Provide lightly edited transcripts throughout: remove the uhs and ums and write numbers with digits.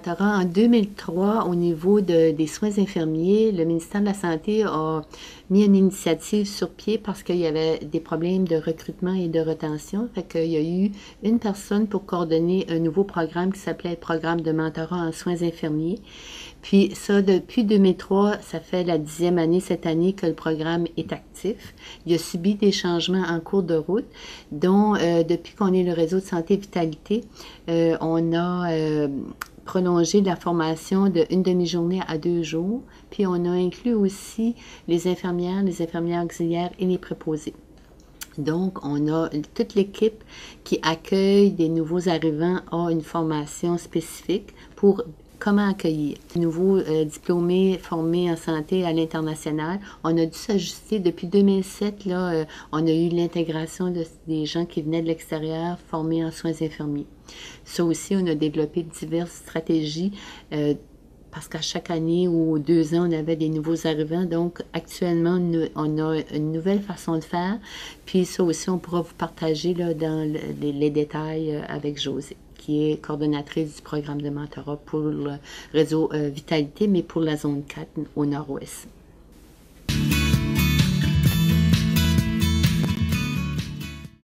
mentorat. En 2003, au niveau des soins infirmiers, le ministère de la Santé a mis une initiative sur pied parce qu'il y avait des problèmes de recrutement et de retention. Fait qu'il y a eu une personne pour coordonner un nouveau programme qui s'appelait le programme de mentorat en soins infirmiers. Puis ça, depuis 2003, ça fait la 10e année cette année que le programme est actif. Il a subi des changements en cours de route, dont depuis qu'on est le réseau de santé vitalité, on a prolongé la formation d'une demi-journée à 2 jours, puis on a inclus aussi les infirmières auxiliaires et les préposés. Donc, on a toute l'équipe qui accueille des nouveaux arrivants a une formation spécifique pour comment accueillir. Les nouveaux diplômés formés en santé à l'international, on a dû s'ajuster depuis 2007. Là, on a eu l'intégration des gens qui venaient de l'extérieur formés en soins infirmiers. Ça aussi, on a développé diverses stratégies parce qu'à chaque année ou 2 ans, on avait des nouveaux arrivants. Donc, actuellement, on a une nouvelle façon de faire. Puis ça aussi, on pourra vous partager là, dans les détails avec Josée, qui est coordonnatrice du programme de mentorat pour le réseau Vitalité, mais pour la zone 4 au nord-ouest.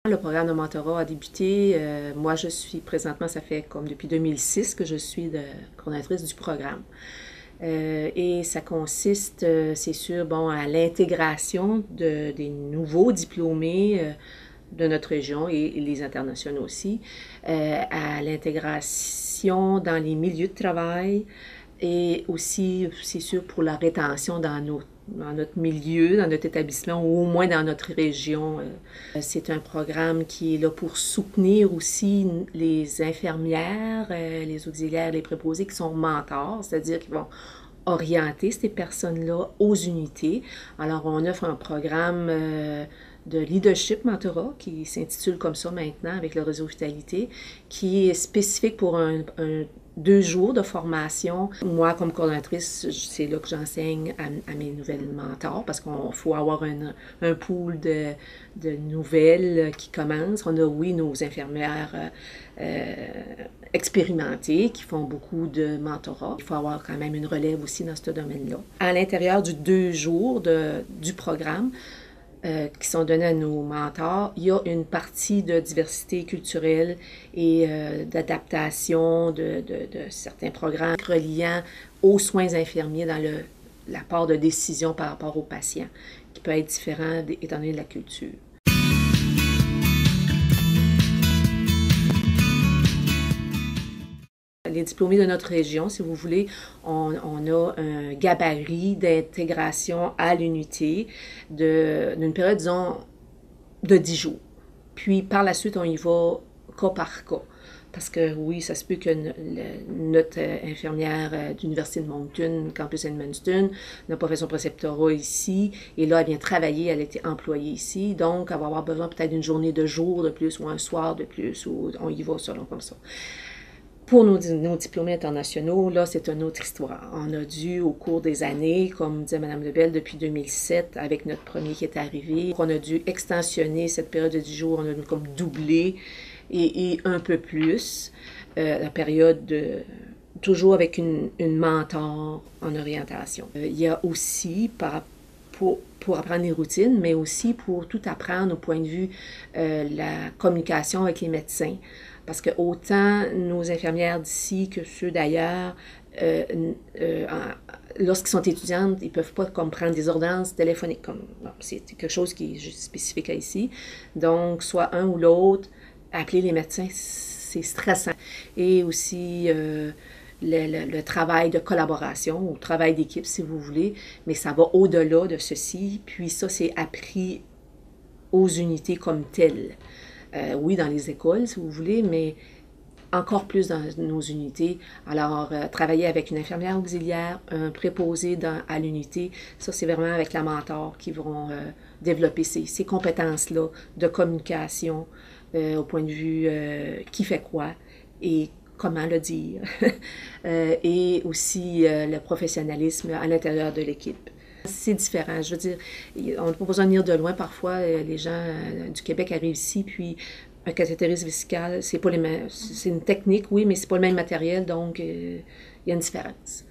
Le programme de mentorat a débuté. Moi, je suis présentement, ça fait comme depuis 2006 que je suis coordonnatrice du programme. Et ça consiste, c'est sûr, bon, à l'intégration des nouveaux diplômés de notre région et les internationaux aussi, à l'intégration dans les milieux de travail et aussi, c'est sûr, pour la rétention dans notre milieu, dans notre établissement ou au moins dans notre région. C'est un programme qui est là pour soutenir aussi les infirmières, les auxiliaires, les préposés qui sont mentors, c'est-à-dire qu'ils vont orienter ces personnes-là aux unités. Alors, on offre un programme de leadership mentorat qui s'intitule comme ça maintenant avec le réseau Vitalité, qui est spécifique pour 2 jours de formation. Moi, comme coordonnatrice, c'est là que j'enseigne à mes nouvelles mentors parce qu'il faut avoir un pool de nouvelles qui commencent. On a, oui, nos infirmières expérimentées qui font beaucoup de mentorat. Il faut avoir quand même une relève aussi dans ce domaine-là. À l'intérieur du 2 jours du programme, qui sont donnés à nos mentors, il y a une partie de diversité culturelle et d'adaptation de certains programmes reliant aux soins infirmiers dans la part de décision par rapport aux patients, qui peut être différent étant donné de la culture. Les diplômés de notre région, si vous voulez, on a un gabarit d'intégration à l'unité d'une période, disons, de 10 jours. Puis, par la suite, on y va cas par cas. Parce que, oui, ça se peut que notre infirmière d'Université de Moncton, campus Edmundston, n'a pas fait son préceptorat ici, et là, elle vient travailler, elle a été employée ici, donc elle va avoir besoin peut-être d'une journée de jour de plus ou un soir de plus, ou on y va selon comme ça. Pour nos diplômés internationaux, là, c'est une autre histoire. On a dû, au cours des années, comme disait Mme Lebel, depuis 2007, avec notre premier qui est arrivé, on a dû extensionner cette période de 10 jours, on a dû comme doubler et un peu plus la période toujours avec une mentor en orientation. Il y a aussi, pour apprendre les routines, mais aussi pour tout apprendre au point de vue la communication avec les médecins. Parce que autant nos infirmières d'ici que ceux d'ailleurs, lorsqu'ils sont étudiantes, ils ne peuvent pas comme prendre des ordonnances téléphoniques. C'est quelque chose qui est juste spécifique à ici. Donc, soit un ou l'autre, appeler les médecins, c'est stressant. Et aussi le travail de collaboration, ou travail d'équipe, si vous voulez, mais ça va au-delà de ceci. Puis ça, c'est appris aux unités comme telles. Oui, dans les écoles, si vous voulez, mais encore plus dans nos unités. Alors, travailler avec une infirmière auxiliaire, un préposé à l'unité, ça, c'est vraiment avec la mentor qui vont développer ces compétences-là de communication au point de vue qui fait quoi et comment le dire, et aussi le professionnalisme à l'intérieur de l'équipe. C'est différent. Je veux dire, on n'a pas besoin de venir de loin. Parfois, les gens du Québec arrivent ici, puis un cathétérisme vésical, c'est pas les mêmes, c'est une technique, oui, mais c'est pas le même matériel, donc il y a une différence.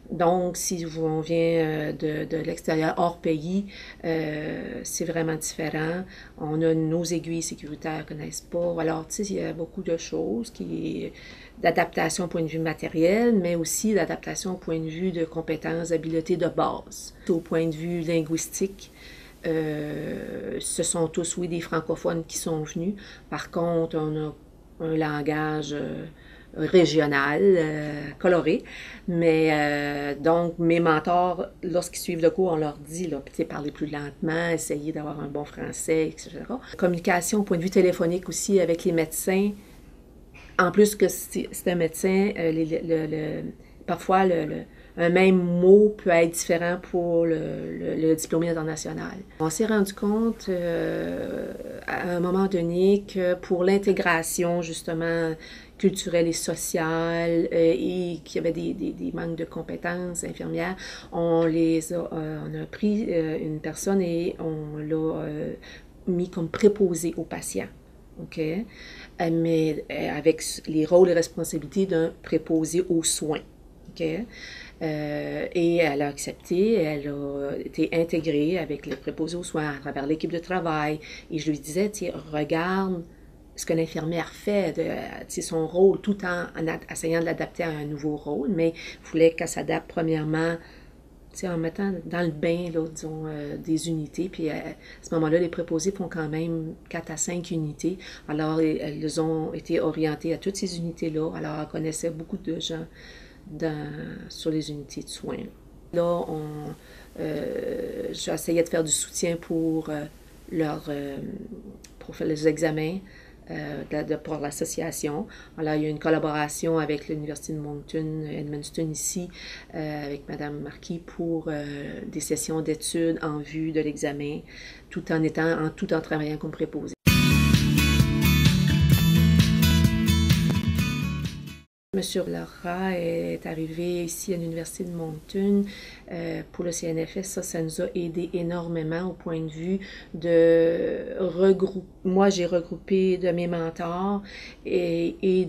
Donc, si on vient de l'extérieur, hors pays, c'est vraiment différent. On a nos aiguilles sécuritaires qu'ils ne connaissent pas. Alors, tu sais, il y a beaucoup de choses d'adaptation au point de vue matériel, mais aussi d'adaptation au point de vue de compétences, d'habiletés de base. Au point de vue linguistique, ce sont tous, oui, des francophones qui sont venus. Par contre, on a un langage régional, coloré. Mais donc, mes mentors, lorsqu'ils suivent le cours, on leur dit, là, parler plus lentement, essayer d'avoir un bon français, etc. Communication au point de vue téléphonique aussi avec les médecins. En plus que c'est un médecin, parfois un même mot peut être différent pour le diplômé international. On s'est rendu compte à un moment donné que pour l'intégration justement culturelle et sociale et qu'il y avait des manques de compétences infirmières, on a pris une personne et on l'a mis comme préposé aux patients. OK? Mais avec les rôles et responsabilités d'un préposé aux soins. OK? Et elle a accepté, elle a été intégrée avec le préposé aux soins à travers l'équipe de travail. Et je lui disais, regarde ce que l'infirmière fait, son rôle, tout en essayant de l'adapter à un nouveau rôle, mais il fallait qu'elle s'adapte premièrement en mettant dans le bain, là, disons, des unités. Puis à ce moment-là, les préposés font quand même 4 à 5 unités. Alors, elles ont été orientées à toutes ces unités-là. Alors, elles connaissaient beaucoup de gens sur les unités de soins. Là, j'essayais de faire du soutien pour faire les examens. Pour l'association. Alors, il y a une collaboration avec l'Université de Moncton, Edmundston ici, avec Mme Marquis pour des sessions d'études en vue de l'examen, tout en travaillant comme préposé. Monsieur Laura est arrivé ici à l'Université de Moncton pour le CNFS. Ça nous a aidé énormément au point de vue de regrouper. Moi, j'ai regroupé de mes mentors et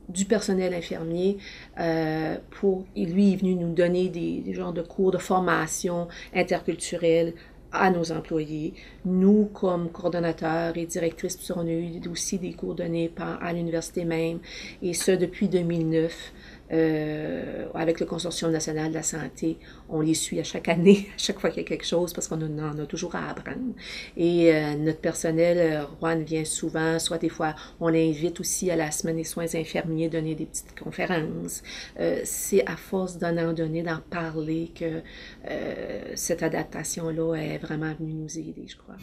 du personnel infirmier lui, il est venu nous donner des genres de cours de formation interculturelle à nos employés. Nous, comme coordonnateurs et directrices, on a eu aussi des cours donnés à l'université même, et ce depuis 2009. Avec le Consortium national de la santé, on les suit à chaque année, à chaque fois qu'il y a quelque chose, parce qu'on en a toujours à apprendre. Et notre personnel, Juan vient souvent, soit des fois, on l'invite aussi à la semaine des soins infirmiers, donner des petites conférences. C'est à force d'en donner, d'en parler, que cette adaptation-là est vraiment venue nous aider, je crois.